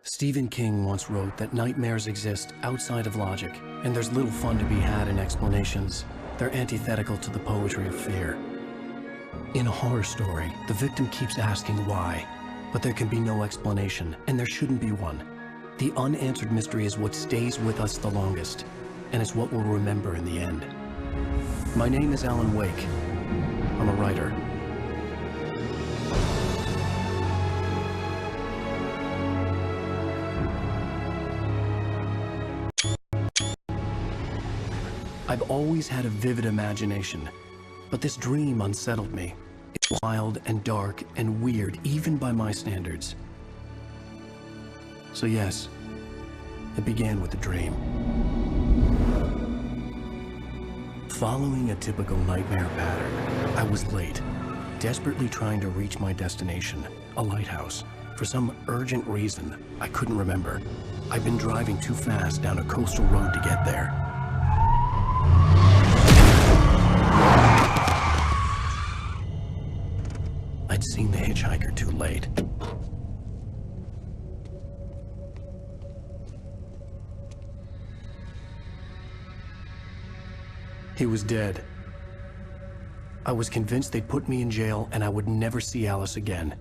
Stephen King once wrote that nightmares exist outside of logic, and there's little fun to be had in explanations. They're antithetical to the poetry of fear. In a horror story, the victim keeps asking why, but there can be no explanation, and there shouldn't be one. The unanswered mystery is what stays with us the longest, and it's what we'll remember in the end. My name is Alan Wake. I'm a writer. I've always had a vivid imagination, but this dream unsettled me. It's wild and dark and weird, even by my standards. So yes, it began with a dream. Following a typical nightmare pattern, I was late, desperately trying to reach my destination, a lighthouse. For some urgent reason, I couldn't remember. I'd been driving too fast down a coastal road to get there. I'd seen the hitchhiker too late. He was dead. I was convinced they'd put me in jail and I would never see Alice again.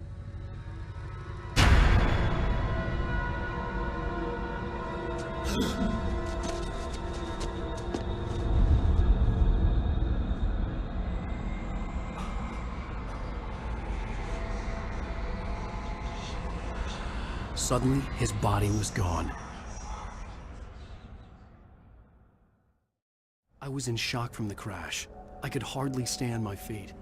Suddenly, his body was gone. I was in shock from the crash. I could hardly stand my feet.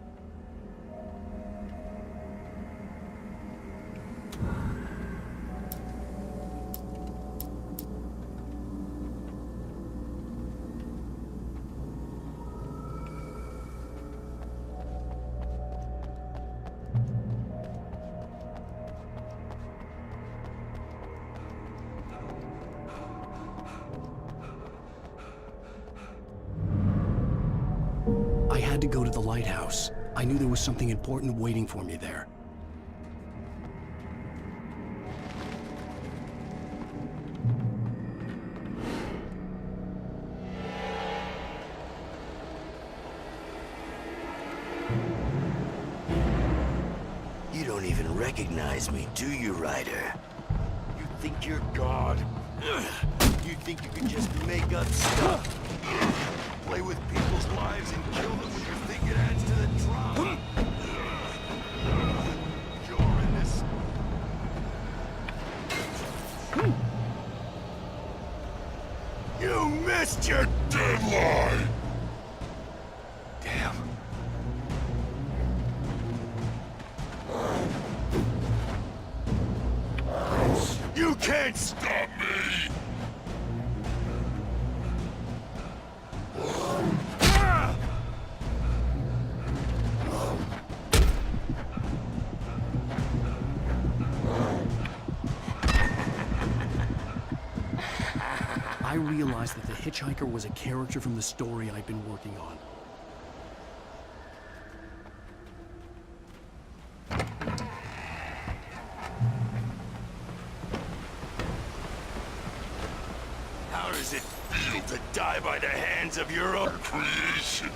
I had to go to the lighthouse. I knew there was something important waiting for me there. You don't even recognize me, do you, Ryder? You think you're God? You think you can just make up stuff? Play with people's lives and kill them when you think it adds to the drama? You're in this. You missed your deadline! Damn. You can't stop me! I realized that the hitchhiker was a character from the story I'd been working on. How does it feel to die by the hands of your own creation?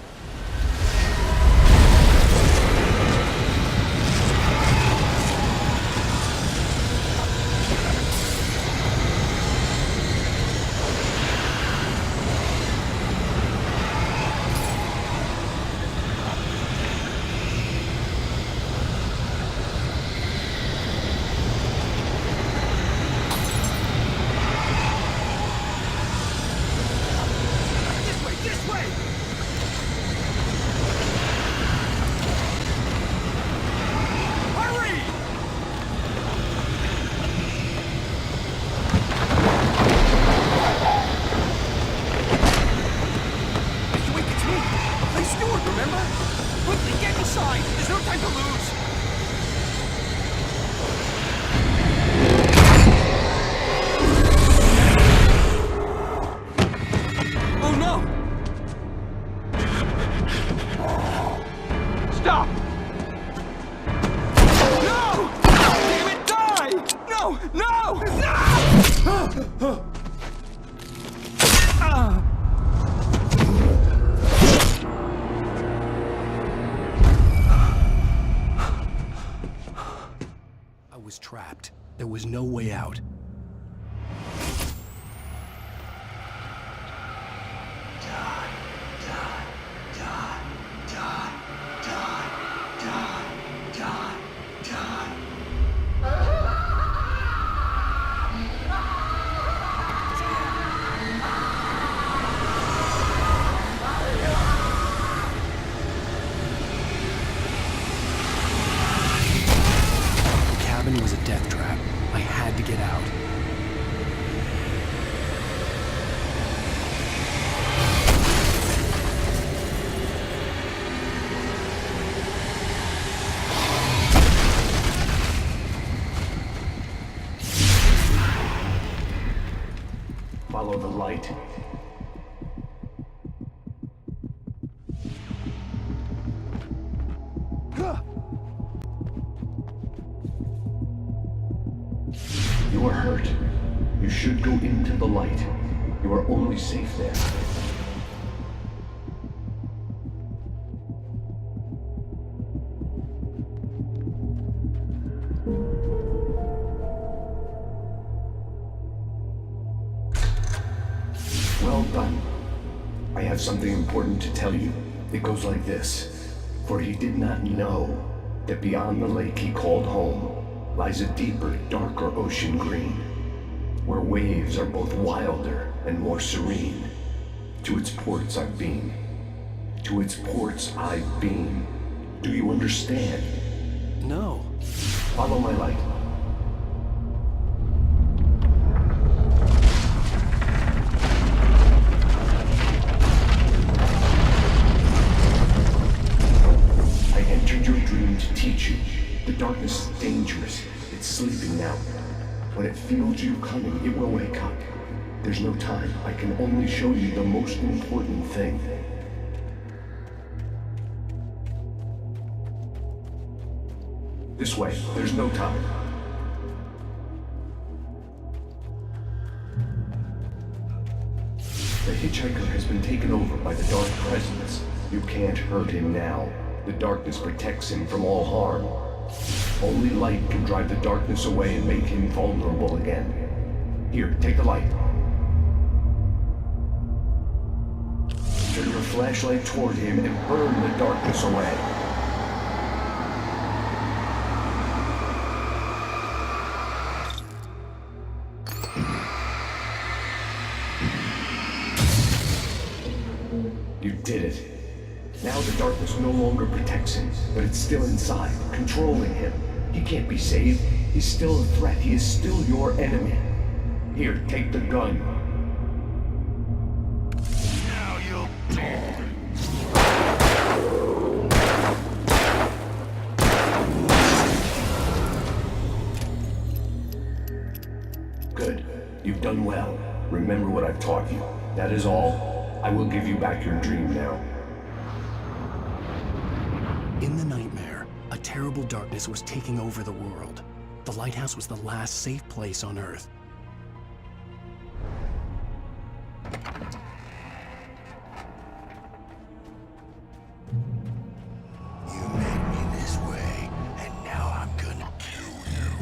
I was trapped. There was no way out. Was a death trap. I had to get out. Follow the light. You are hurt. You should go into the light. You are only safe there. Well done. I have something important to tell you. It goes like this. For he did not know that beyond the lake he called home lies a deeper, darker ocean green, where waves are both wilder and more serene. To its ports I've been. To its ports I've been. Do you understand? No. Follow my light. I entered your dream to teach you. The darkness is dangerous. It's sleeping now. When it feels you coming, it will wake up. There's no time. I can only show you the most important thing. This way. There's no time. The hitchhiker has been taken over by the dark presence. You can't hurt him now. The darkness protects him from all harm. Only light can drive the darkness away and make him vulnerable again. Here, take the light. Turn your flashlight toward him and burn the darkness away. You did it. Now the darkness no longer protects him, but it's still inside, controlling him. He can't be saved. He's still a threat. He is still your enemy. Here, take the gun. Now you'll die. Good. You've done well. Remember what I've taught you. That is all. I will give you back your dream now. In the nightmare, a terrible darkness was taking over the world. The lighthouse was the last safe place on Earth. You made me this way, and now I'm gonna kill you.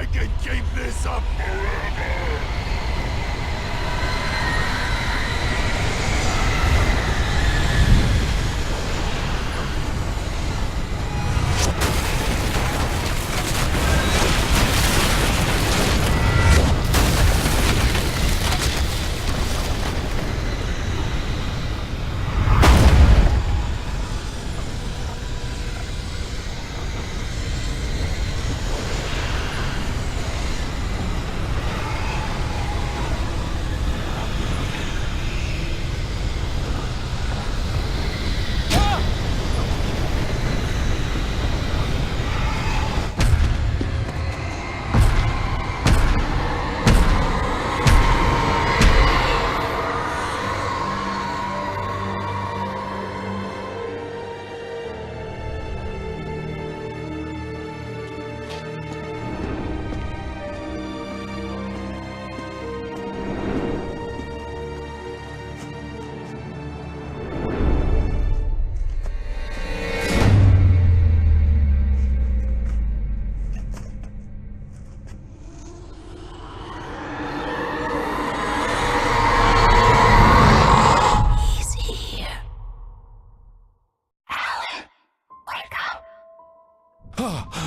I can keep this up forever!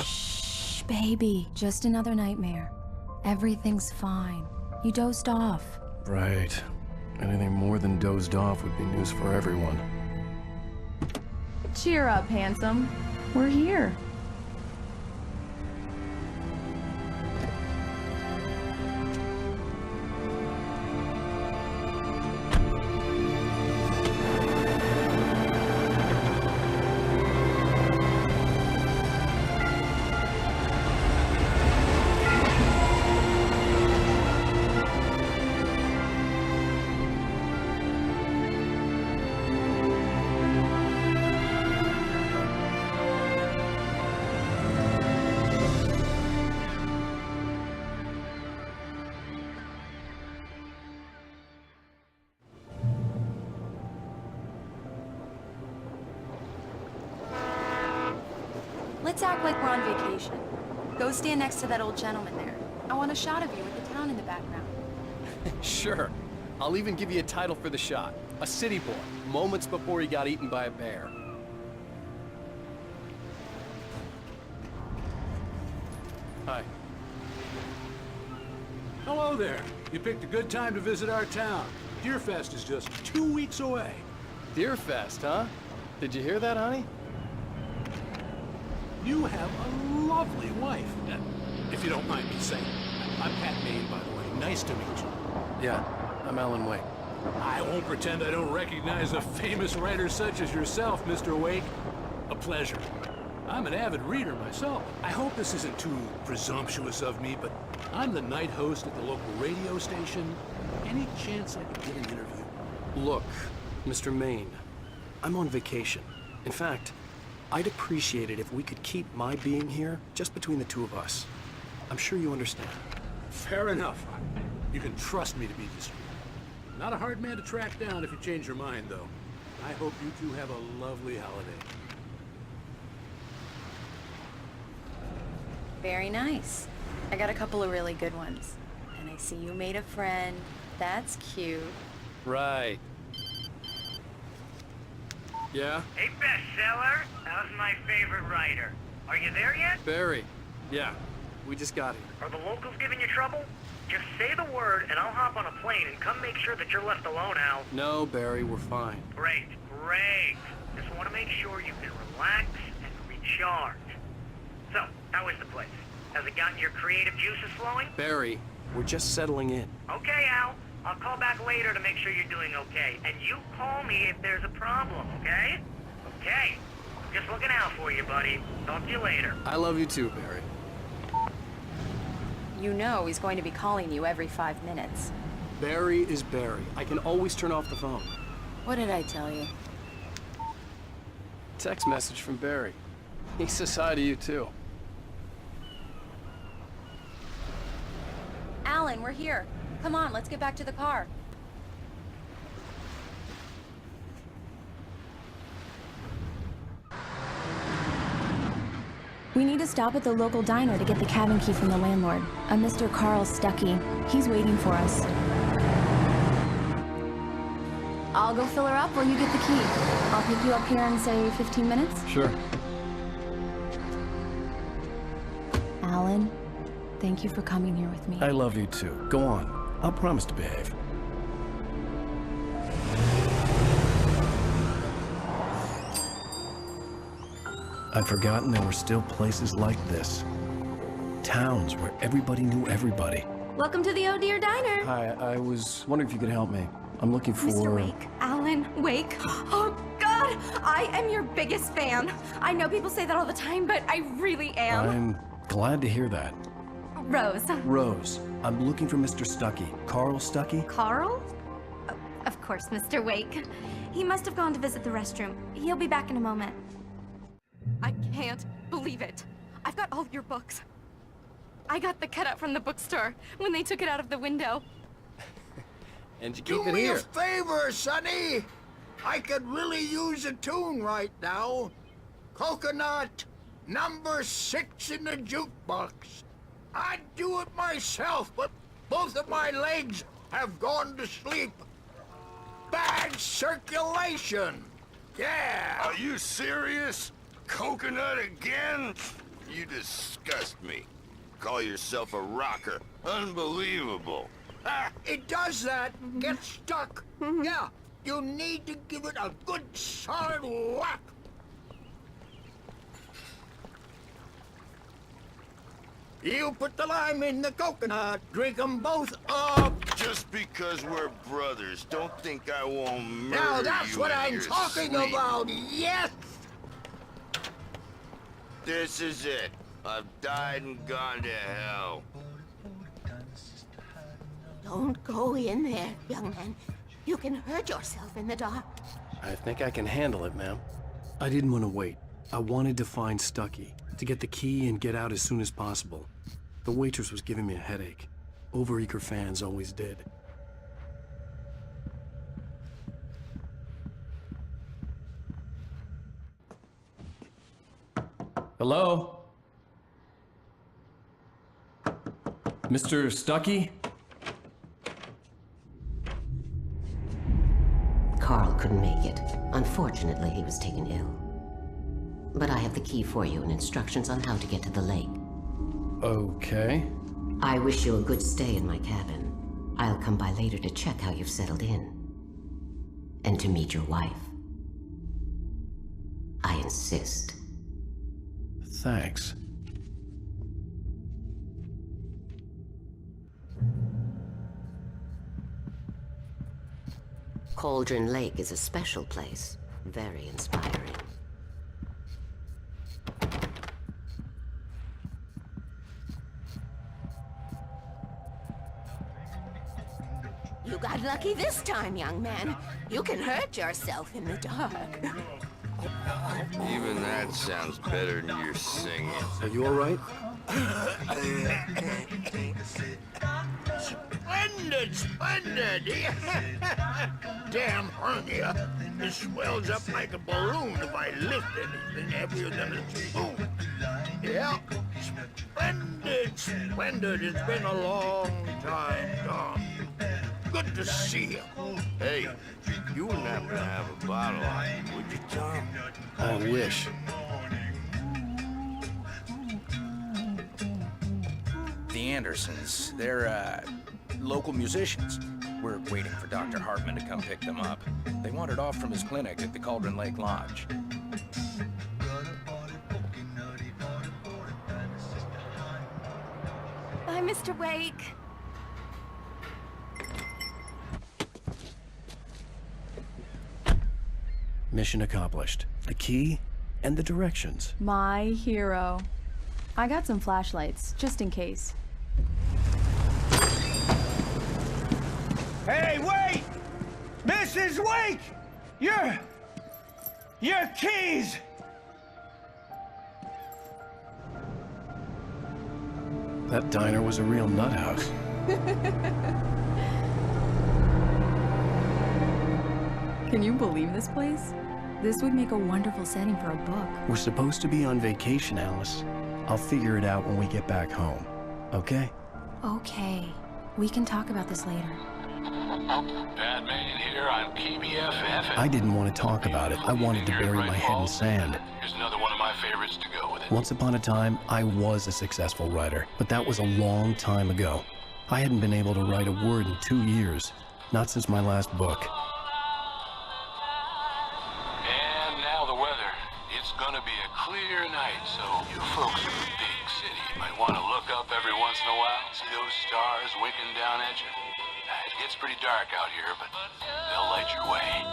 Shh, baby. Just another nightmare. Everything's fine. You dozed off. Right. Anything more than dozed off would be news for everyone. Cheer up, handsome. We're here. Let's act like we're on vacation. Go stand next to that old gentleman there. I want a shot of you with the town in the background. Sure. I'll even give you a title for the shot. A city boy, moments before he got eaten by a bear. Hi. Hello there. You picked a good time to visit our town. Deerfest is just 2 weeks away. Deerfest, huh? Did you hear that, honey? You have a lovely wife. If you don't mind me saying. I'm Pat Maine, by the way. Nice to meet you. Yeah, I'm Alan Wake. I won't pretend I don't recognize a famous writer such as yourself, Mr. Wake. A pleasure. I'm an avid reader myself. I hope this isn't too presumptuous of me, but I'm the night host at the local radio station. Any chance I could get an interview? Look, Mr. Maine, I'm on vacation. In fact, I'd appreciate it if we could keep my being here just between the two of us. I'm sure you understand. Fair enough. You can trust me to be discreet. Not a hard man to track down if you change your mind, though. I hope you two have a lovely holiday. Very nice. I got a couple of really good ones. And I see you made a friend. That's cute. Right. Yeah? Hey, bestseller. How's my favorite writer? Are you there yet? Barry. Yeah. We just got here. Are the locals giving you trouble? Just say the word and I'll hop on a plane and come make sure that you're left alone, Al. No, Barry, we're fine. Great, great. Just want to make sure you can relax and recharge. So, how is the place? Has it gotten your creative juices flowing? Barry, we're just settling in. Okay, Al. I'll call back later to make sure you're doing okay. And you call me if there's a problem, okay? Okay. Just looking out for you, buddy. Talk to you later. I love you too, Barry. You know he's going to be calling you every 5 minutes. Barry is Barry. I can always turn off the phone. What did I tell you? Text message from Barry. He says hi to you too. Alan, we're here. Come on, let's get back to the car. We need to stop at the local diner to get the cabin key from the landlord, a Mr. Carl Stuckey. He's waiting for us. I'll go fill her up while you get the key. I'll pick you up here in, say, 15 minutes? Sure. Alan, thank you for coming here with me. I love you too. Go on. I'll promise to behave. I'd forgotten there were still places like this. Towns where everybody knew everybody. Welcome to the Oh Dear Diner. Hi, I was wondering if you could help me. I'm looking for... Mr. Wake. Alan Wake. Oh, God! I am your biggest fan. I know people say that all the time, but I really am. I'm glad to hear that. Rose. Rose, I'm looking for Mr. Stuckey. Carl Stuckey? Carl? Oh, of course, Mr. Wake. He must have gone to visit the restroom. He'll be back in a moment. I can't believe it. I've got all of your books. I got the cutout from the bookstore when they took it out of the window. And you keep Do it me here. a favor, Sonny. I could really use a tune right now. Coconut, number 6 in the jukebox. I'd do it myself, but both of my legs have gone to sleep. Bad circulation. Yeah. Are you serious? Coconut again? You disgust me. Call yourself a rocker. Unbelievable. It does that. Get stuck. Yeah. You need to give it a good solid whack. You put the lime in the coconut. Drink them both up. Just because we're brothers, don't think I won't murder Now that's you what in I'm your talking sleep. about. Yes. This is it. I've died and gone to hell. Don't go in there, young man. You can hurt yourself in the dark. I think I can handle it, ma'am. I didn't want to wait. I wanted to find Stuckey, to get the key and get out as soon as possible. The waitress was giving me a headache. Overeager fans always did. Hello? Mr. Stuckey? Carl couldn't make it. Unfortunately, he was taken ill. But I have the key for you and instructions on how to get to the lake. Okay. I wish you a good stay in my cabin. I'll come by later to check how you've settled in. And to meet your wife. I insist. Thanks. Cauldron Lake is a special place. Very inspiring. You got lucky this time, young man. You can hurt yourself in the dark. Even that sounds better than your singing. Are you all right? Splendid, splendid. Damn hernia. It swells up like a balloon if I lift anything heavier than a spoon. Yeah. Splendid, splendid. It's been a long time, Tom. Good to see you. Hey, you wouldn't happen to have a bottle on you, would you, Tom? I wish. The Andersons, they're, local musicians. We're waiting for Dr. Hartman to come pick them up. They wandered off from his clinic at the Cauldron Lake Lodge. Bye, Mr. Wake. Mission accomplished. The key and the directions. My hero. I got some flashlights, just in case. Hey, wait! Mrs. Wake! Your keys! That diner was a real nut house. Can you believe this place? This would make a wonderful setting for a book. We're supposed to be on vacation, Alice. I'll figure it out when we get back home. Okay? Okay. We can talk about this later. Batman here on KBFF. I didn't want to talk about it. I wanted to bury my head in sand. Here's another one of my favorites to go with it. Once upon a time, I was a successful writer, but that was a long time ago. I hadn't been able to write a word in 2 years, not since my last book. And now the weather. It's gonna be a clear night, so you folks in the big city might want to look up every once in a while, see those stars winking down at you. It gets pretty dark out here, but they'll light your way.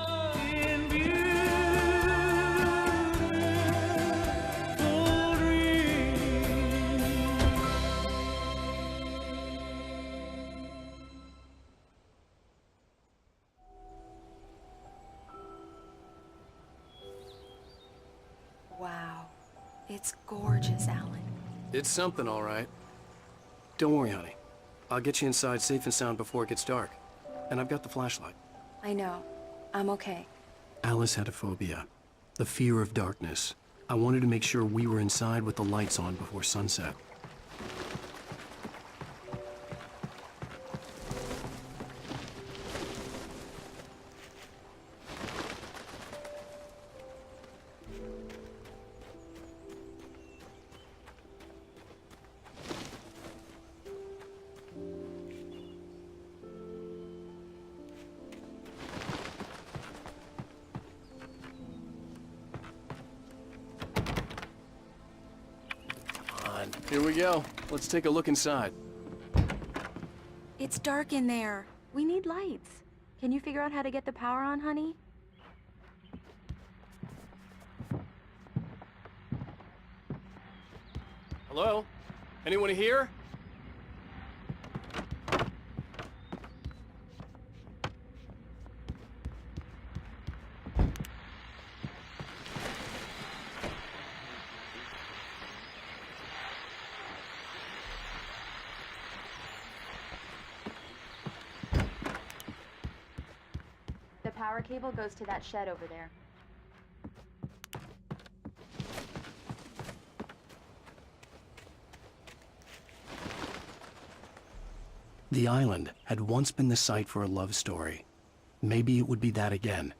Wow. It's gorgeous, Alan. It's something, all right. Don't worry, honey. I'll get you inside safe and sound before it gets dark. And I've got the flashlight. I know. I'm okay. Alice had a phobia, the fear of darkness. I wanted to make sure we were inside with the lights on before sunset. Here we go. Let's take a look inside. It's dark in there. We need lights. Can you figure out how to get the power on, honey? Hello? Anyone here? The power cable goes to that shed over there. The island had once been the site for a love story. Maybe it would be that again.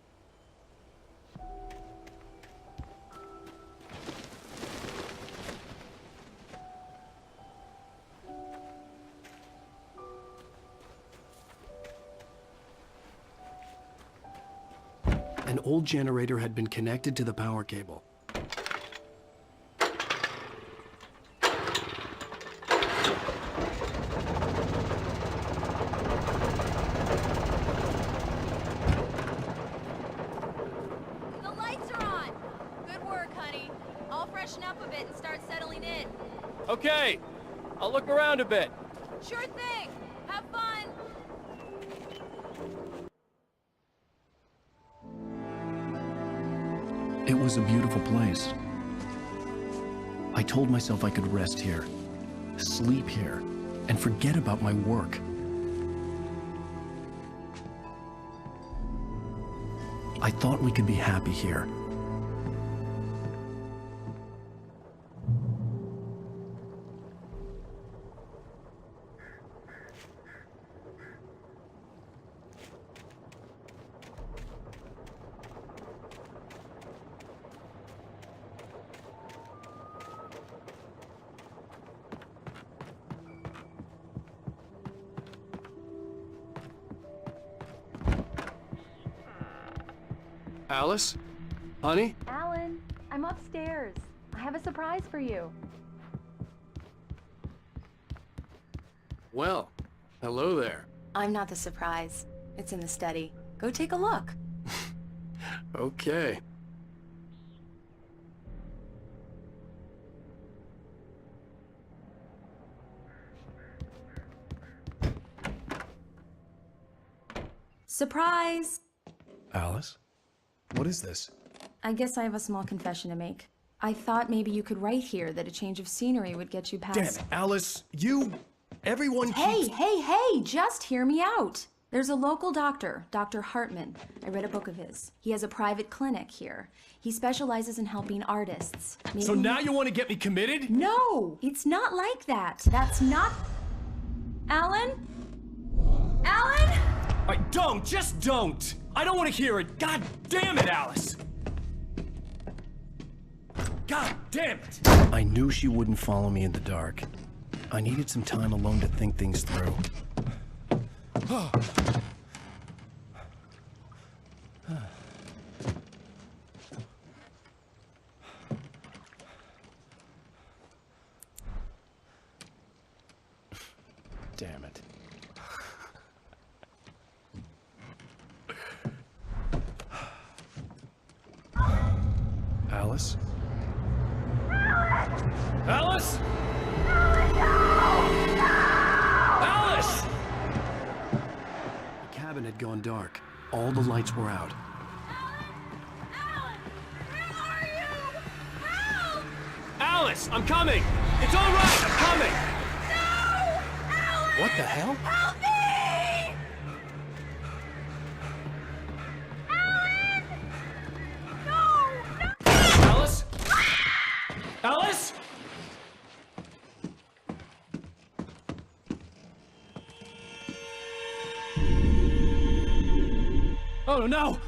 An old generator had been connected to the power cable. The lights are on! Good work, honey. I'll freshen up a bit and start settling in. Okay. I'll look around a bit. Sure thing! Have fun! It was a beautiful place. I told myself I could rest here, sleep here, and forget about my work. I thought we could be happy here. Alice? Honey? Alan, I'm upstairs. I have a surprise for you. Well, hello there. I'm not the surprise. It's in the study. Go take a look. Okay. Surprise! Alice? What is this? I guess I have a small confession to make. I thought maybe you could write here that a change of scenery would get you past... Damn it, Alice, everyone Hey, keeps... hey, hey! Just hear me out! There's a local doctor, Dr. Hartman. I read a book of his. He has a private clinic here. He specializes in helping artists. Maybe... So now you want to get me committed? No, it's not like that. That's not... Alan? Alan? Don't, just don't! I don't want to hear it. God damn it, Alice! God damn it! I knew she wouldn't follow me in the dark. I needed some time alone to think things through. Damn it. Alice? Alice? Alice! The cabin had gone dark. All the lights were out. Alice, I'm coming! It's all right, I'm coming! No! Alice! What the hell? Help me! Alan! No! Alice? Alice? Oh no!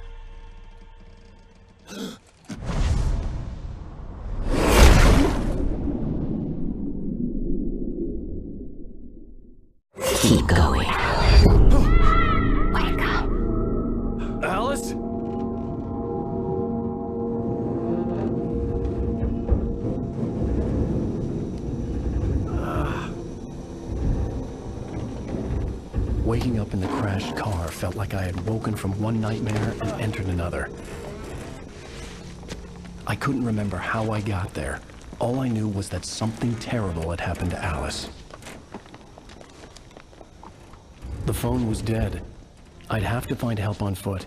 Keep going. Wake up! Alice? Waking up in the crashed car felt like I had woken from one nightmare and entered another. I couldn't remember how I got there. All I knew was that something terrible had happened to Alice. The phone was dead. I'd have to find help on foot.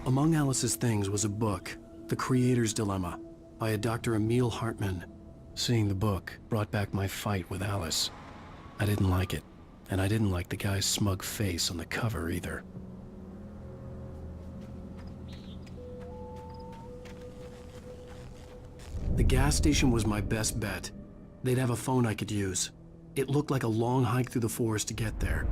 Among Alice's things was a book, The Creator's Dilemma, by a Dr. Emil Hartman. Seeing the book brought back my fight with Alice. I didn't like it, and I didn't like the guy's smug face on the cover either. The gas station was my best bet. They'd have a phone I could use. It looked like a long hike through the forest to get there.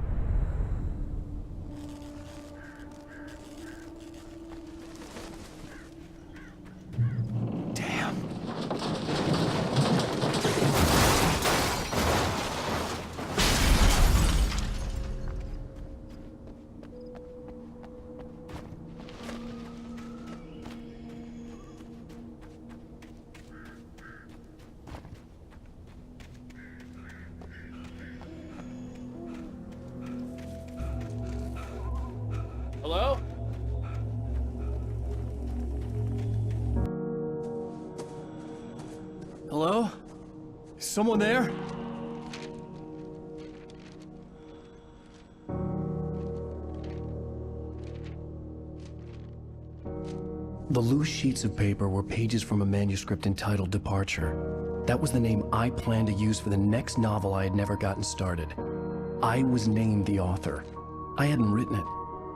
Hello? Hello? Is someone there? The loose sheets of paper were pages from a manuscript entitled Departure. That was the name I planned to use for the next novel I had never gotten started. I was named the author. I hadn't written it.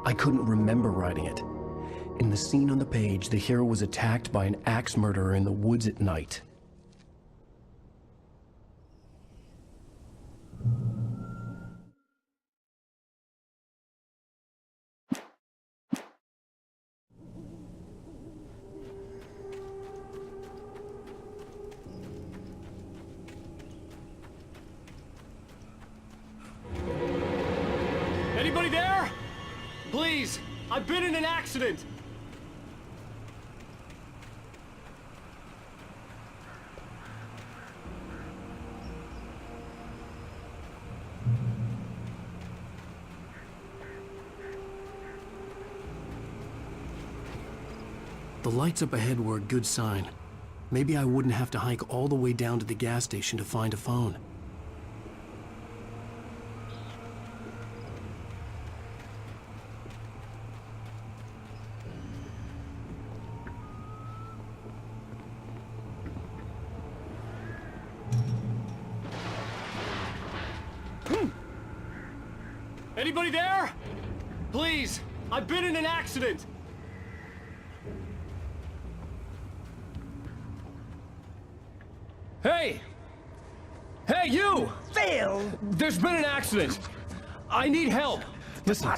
I couldn't remember writing it. In the scene on the page, the hero was attacked by an axe murderer in the woods at night. Anybody there? Please, I've been in an accident. The lights up ahead were a good sign. Maybe I wouldn't have to hike all the way down to the gas station to find a phone. Anybody there? Please, I've been in an accident. Hey! Hey, you! Phil! There's been an accident. I need help. Listen,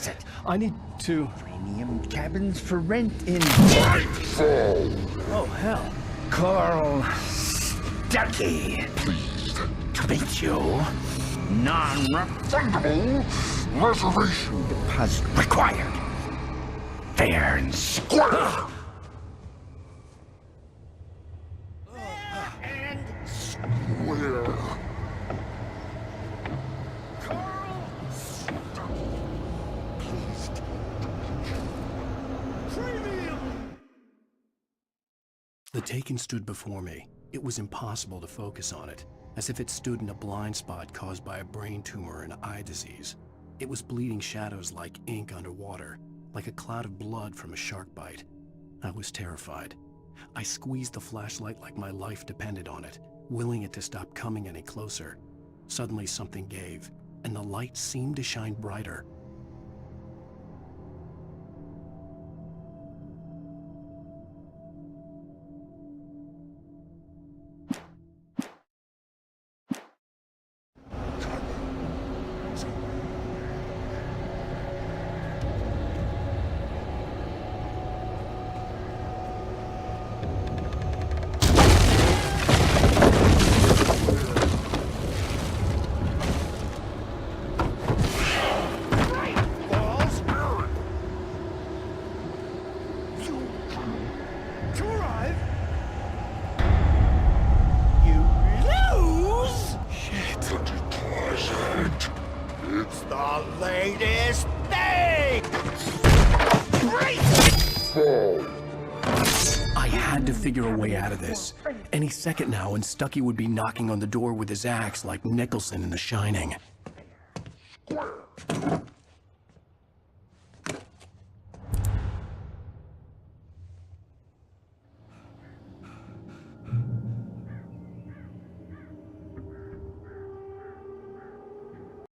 I need to... Premium cabins for rent in... Oh, hell. Carl Stuckey. Pleased to meet you. Non-refundable reservation deposit required. Fair and square. The Taken stood before me. It was impossible to focus on it, as if it stood in a blind spot caused by a brain tumor and eye disease. It was bleeding shadows like ink underwater, like a cloud of blood from a shark bite. I was terrified. I squeezed the flashlight like my life depended on it, willing it to stop coming any closer. Suddenly something gave, and the light seemed to shine brighter. It's the latest thing! I had to figure a way out of this. Any second now, and Stuckey would be knocking on the door with his axe like Nicholson in The Shining.